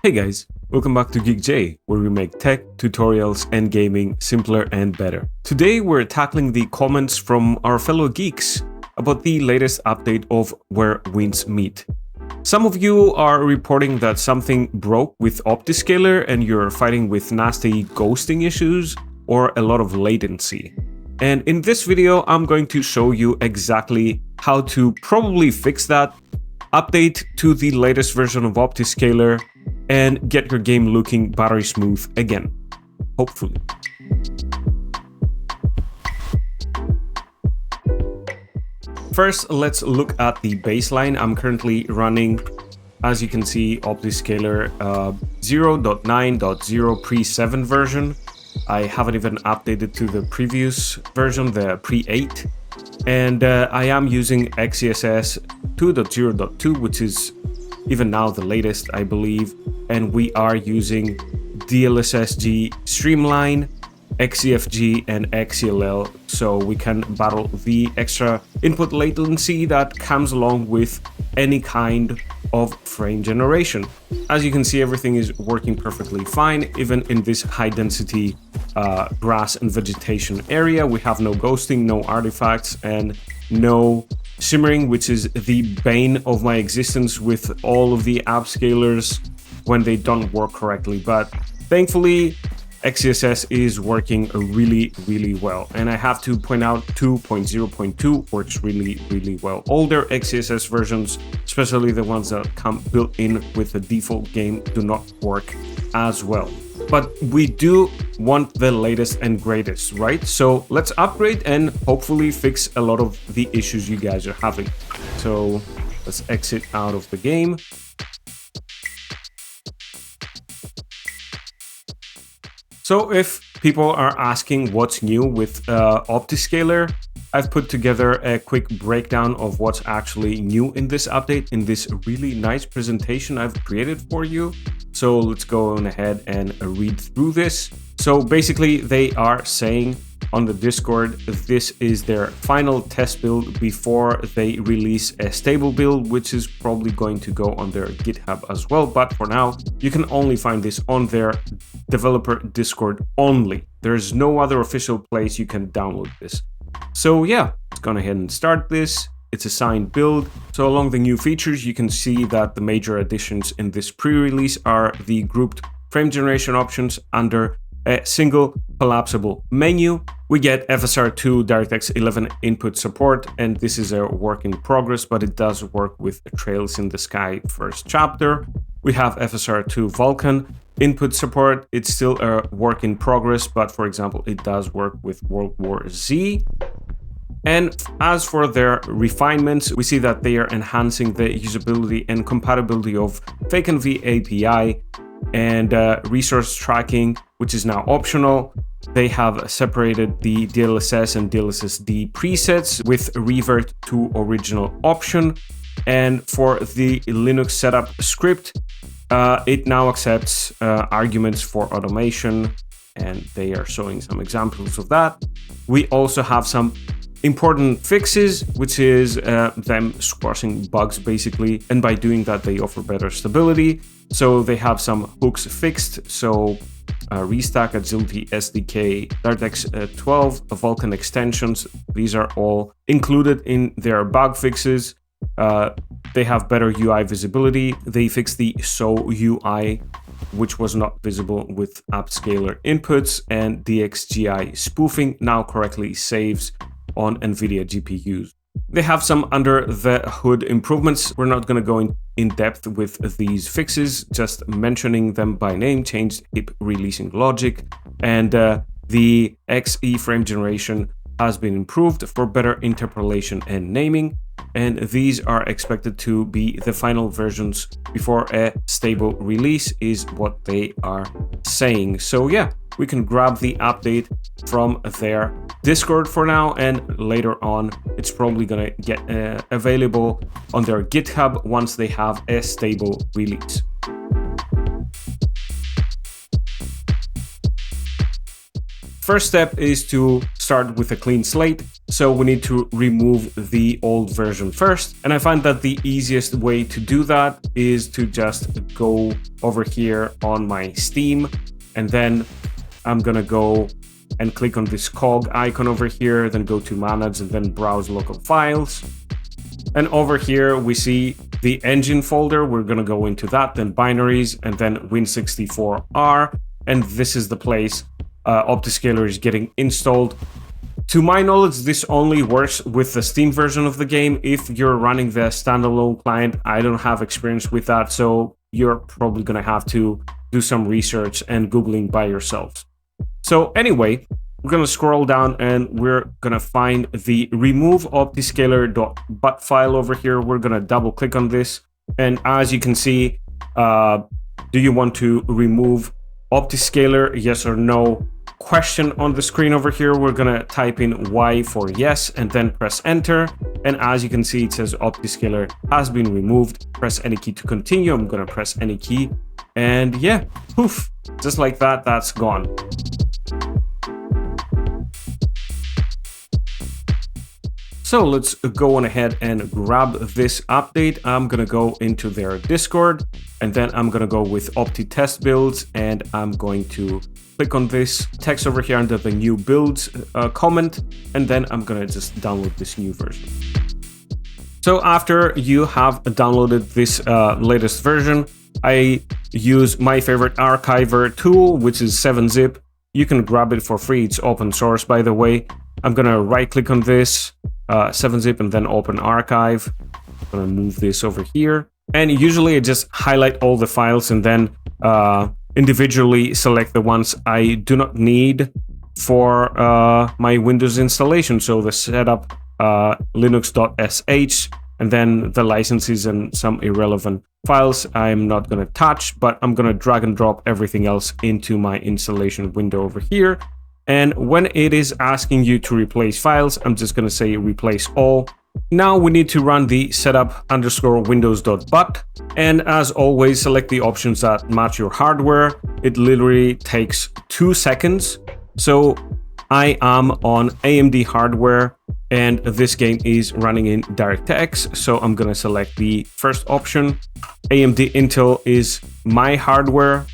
Hey guys, welcome back to GeekJ, where we make tech, tutorials, and gaming simpler and better. Today we're tackling the comments from our fellow geeks about the latest update of Where Winds Meet. Some of you are reporting that something broke with Optiscaler and you're fighting with nasty ghosting issues or a lot of latency. And in this video, I'm going to show you exactly how to probably fix that, update to the latest version of Optiscaler, and get your game looking buttery smooth again, hopefully. First, let's look at the baseline. I'm currently running, as you can see, Optiscaler 0.9.0 pre-7 version. I haven't even updated to the previous version, the pre-8. And I am using XeSS 2.0.2, which is even now the latest, I believe. And we are using DLSS-G Streamline, XeFG, and XeLL, so we can battle the extra input latency that comes along with any kind of frame generation. As you can see, everything is working perfectly fine, even in this high density grass and vegetation area. We have no ghosting, no artifacts, and no shimmering, which is the bane of my existence with all of the upscalers when they don't work correctly. But thankfully, XeSS is working really well, and I have to point out 2.0.2 works really well. Older XeSS versions, especially the ones that come built in with the default game, do not work as well. But we do want the latest and greatest, right? So let's upgrade and hopefully fix a lot of the issues you guys are having. So let's exit out of the game. So if people are asking what's new with Optiscaler, I've put together a quick breakdown of what's actually new in this update in this really nice presentation I've created for you. So let's go on ahead and read through this. So basically they are saying on the Discord, this is their final test build before they release a stable build, which is probably going to go on their GitHub as well. But for now, you can only find this on their developer Discord only. There's no other official place you can download this. So yeah, let's go ahead and start this. It's a signed build. So along the new features, you can see that the major additions in this pre-release are the grouped frame generation options under a single collapsible menu. We get FSR2 DirectX 11 input support, and this is a work in progress, but it does work with Trails in the Sky first chapter. We have FSR2 Vulkan input support. It's still a work in progress, but for example, it does work with World War Z. And as for their refinements, we see that they are enhancing the usability and compatibility of FakeNV API and resource tracking, which is now optional. They have separated the DLSS and DLSS-D presets with revert to original option. And for the Linux setup script, it now accepts arguments for automation, and they are showing some examples of that. We also have some important fixes, which is them squashing bugs basically, and by doing that they offer better stability. So they have some hooks fixed, so Restack, Agility, SDK, DirectX 12, Vulkan extensions, these are all included in their bug fixes. They have better UI visibility. They fixed the SO UI, which was not visible with Optiscaler inputs, and DXGI spoofing now correctly saves on NVIDIA GPUs. They have some under the hood improvements. We're not going to go in depth with these fixes, just mentioning them by name. Changed heap releasing logic, and the XE frame generation has been improved for better interpolation and naming. And these are expected to be the final versions before a stable release, is what they are saying. So yeah, we can grab the update from their Discord for now, and later on it's probably gonna get available on their GitHub once they have a stable release. First step is to start with a clean slate. So we need to remove the old version first. And I find that the easiest way to do that is to just go over here on my Steam, and then I'm gonna go and click on this cog icon over here, then go to manage and then browse local files. And over here we see the engine folder. We're gonna go into that, then binaries, and then Win64R. And this is the place Optiscaler is getting installed. To my knowledge, this only works with the Steam version of the game. If you're running the standalone client, I don't have experience with that, so you're probably gonna have to do some research and Googling by yourselves. So anyway, we're gonna scroll down and we're gonna find the remove optiscaler.bat file over here. We're gonna double click on this. And as you can see, do you want to remove Optiscaler, yes or no? Question on the screen over here. We're gonna type in Y for yes and then press enter. And as you can see, it says Optiscaler has been removed. Press any key to continue. I'm gonna press any key. And yeah, poof, just like that, that's gone. So let's go on ahead and grab this update. I'm gonna go into their Discord, and then I'm gonna go with Opti test builds, and I'm going to click on this text over here under the new builds comment, and then I'm gonna just download this new version. So after you have downloaded this latest version, I use my favorite archiver tool, which is 7-zip. You can grab it for free. It's open source, by the way. I'm gonna right click on this, 7-zip, and then open archive. I'm gonna move this over here. And usually I just highlight all the files and then individually select the ones I do not need for my Windows installation. So the setup, linux.sh, and then the licenses and some irrelevant files I'm not going to touch, but I'm going to drag and drop everything else into my installation window over here. And when it is asking you to replace files, I'm just going to say replace all. Now we need to run the setup_windows.bat. And as always, select the options that match your hardware. It literally takes 2 seconds. So I am on AMD hardware, and this game is running in DirectX. So I'm going to select the first option. AMD Intel is my hardware.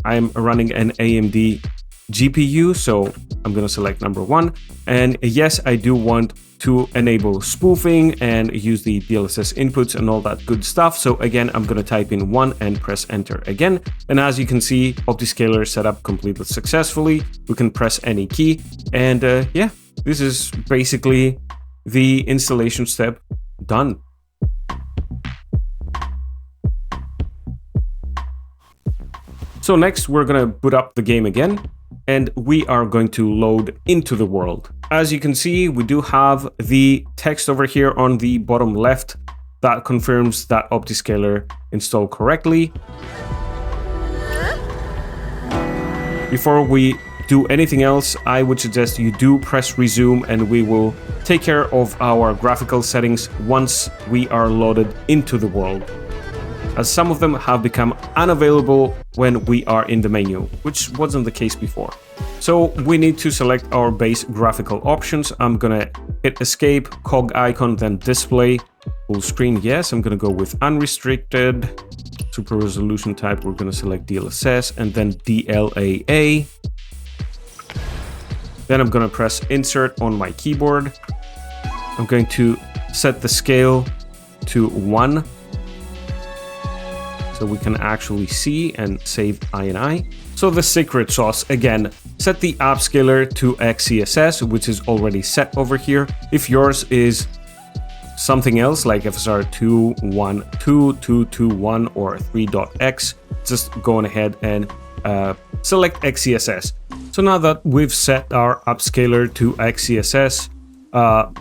I'm running an AMD GPU, so I'm going to select number 1. And yes, I do want to enable spoofing and use the DLSS inputs and all that good stuff. So again, I'm going to type in 1 and press enter again. And as you can see, Optiscaler set up completely successfully. We can press any key. And yeah, this is basically the installation step done. So next, we're going to boot up the game again, and we are going to load into the world. As you can see, we do have the text over here on the bottom left that confirms that Optiscaler installed correctly. Before we do anything else, I would suggest you do press resume, and we will take care of our graphical settings once we are loaded into the world, as some of them have become unavailable when we are in the menu, which wasn't the case before. So we need to select our base graphical options. I'm gonna hit escape, cog icon, then display, full screen, yes. I'm gonna go with unrestricted, super resolution type, we're gonna select DLSS, and then DLAA. Then I'm gonna press insert on my keyboard. I'm going to set the scale to 1, so we can actually see and save INI. So the secret sauce, again, set the app scaler to XeSS, which is already set over here. If yours is something else like FSR 212, 221, or 3.x, just go on ahead and select XeSS. So now that we've set our upscaler to XeSS,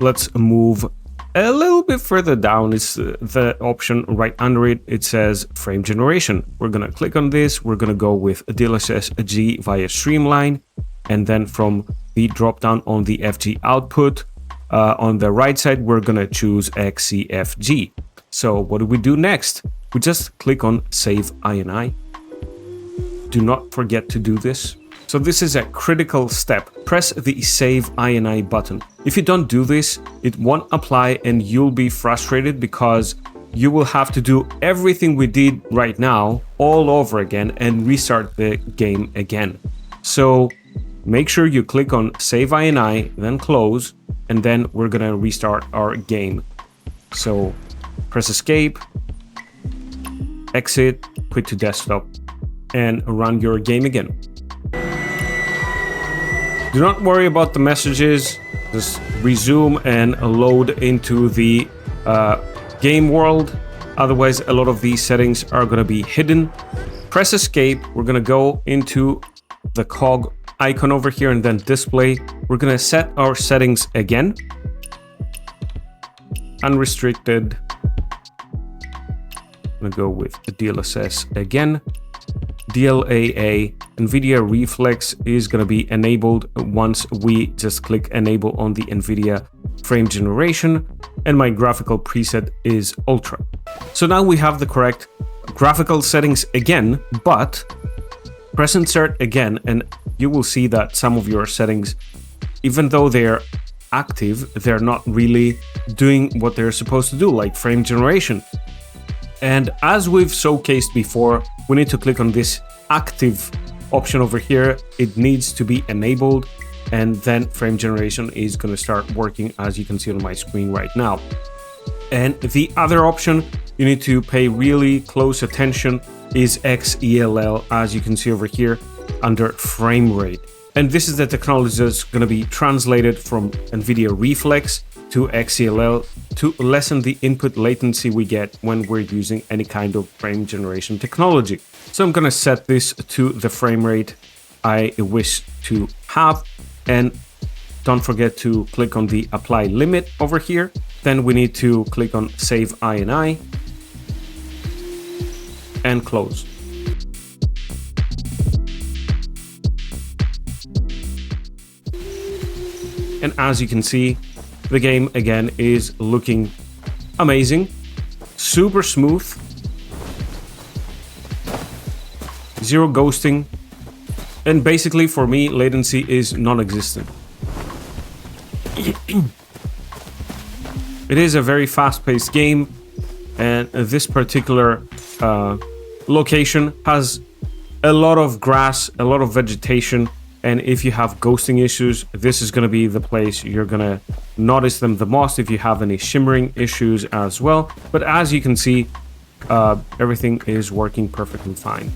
let's move a little bit further down. It's the option right under it. It says frame generation. We're gonna click on this. We're gonna go with DLSS G via Streamline, and then from the drop down on the FG output, on the right side, we're gonna choose XCFG. So what do we do next? We just click on Save INI. Do not forget to do this. So this is a critical step. Press the Save INI button. If you don't do this, it won't apply and you'll be frustrated because you will have to do everything we did right now all over again and restart the game again. So make sure you click on Save INI, then close, and then we're gonna restart our game. So press Escape, exit, quit to desktop, and run your game again. Do not worry about the messages, just resume and load into the game world. Otherwise, a lot of these settings are going to be hidden. Press Escape. We're going to go into the cog icon over here and then display. We're going to set our settings again. Unrestricted. I'm going to go with the DLSS again. DLAA, NVIDIA Reflex is going to be enabled once we just click enable on the NVIDIA frame generation, and my graphical preset is Ultra. So now we have the correct graphical settings again, but press insert again and you will see that some of your settings, even though they're active, they're not really doing what they're supposed to do, like frame generation. And as we've showcased before, we need to click on this active option over here. It needs to be enabled, and then frame generation is going to start working, as you can see on my screen right now. And the other option you need to pay really close attention is XeLL, as you can see over here under frame rate. And this is the technology that's going to be translated from NVIDIA Reflex to XeLL to lessen the input latency we get when we're using any kind of frame generation technology. So I'm going to set this to the frame rate I wish to have, and don't forget to click on the apply limit over here. Then we need to click on Save INI and close. And as you can see, the game again is looking amazing, super smooth, zero ghosting, and basically for me latency is non-existent. It is a very fast-paced game, and this particular location has a lot of grass, a lot of vegetation. And if you have ghosting issues, this is going to be the place you're going to notice them the most. If you have any shimmering issues as well. But as you can see, everything is working perfectly fine.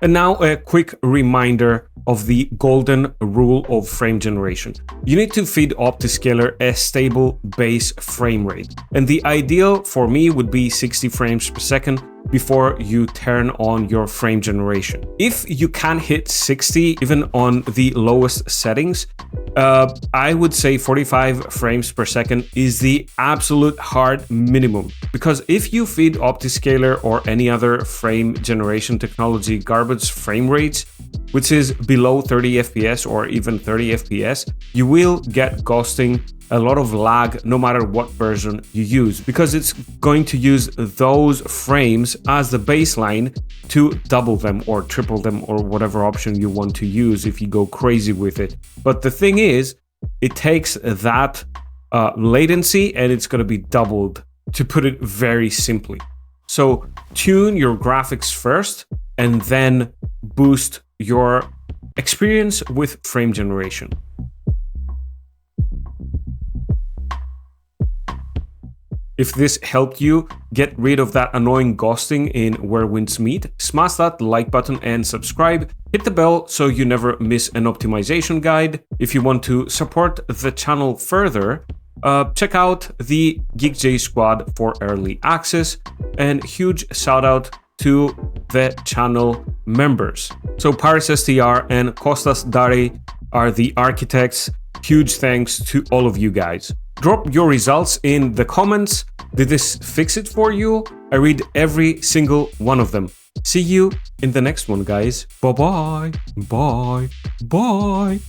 And now a quick reminder of the golden rule of frame generation. You need to feed Optiscaler a stable base frame rate. And the ideal for me would be 60 frames per second before you turn on your frame generation. If you can hit 60 even on the lowest settings, I would say 45 frames per second is the absolute hard minimum. Because if you feed Optiscaler or any other frame generation technology garbage frame rates, which is below 30 FPS or even 30 FPS, you will get ghosting, a lot of lag, no matter what version you use, because it's going to use those frames as the baseline to double them or triple them or whatever option you want to use if you go crazy with it. But the thing is, it takes that latency and it's going to be doubled, to put it very simply. So tune your graphics first and then boost your experience with frame generation. If this helped you get rid of that annoying ghosting in Where Winds Meet, smash that like button and subscribe. Hit the bell so you never miss an optimization guide. If you want to support the channel further, check out the GeekJ squad for early access, and huge shout out to the channel members. So Paris STR and Kostas Dari are the architects. Huge thanks to all of you guys. Drop your results in the comments. Did this fix it for you? I read every single one of them. See you in the next one, guys. Bye-bye. Bye. Bye.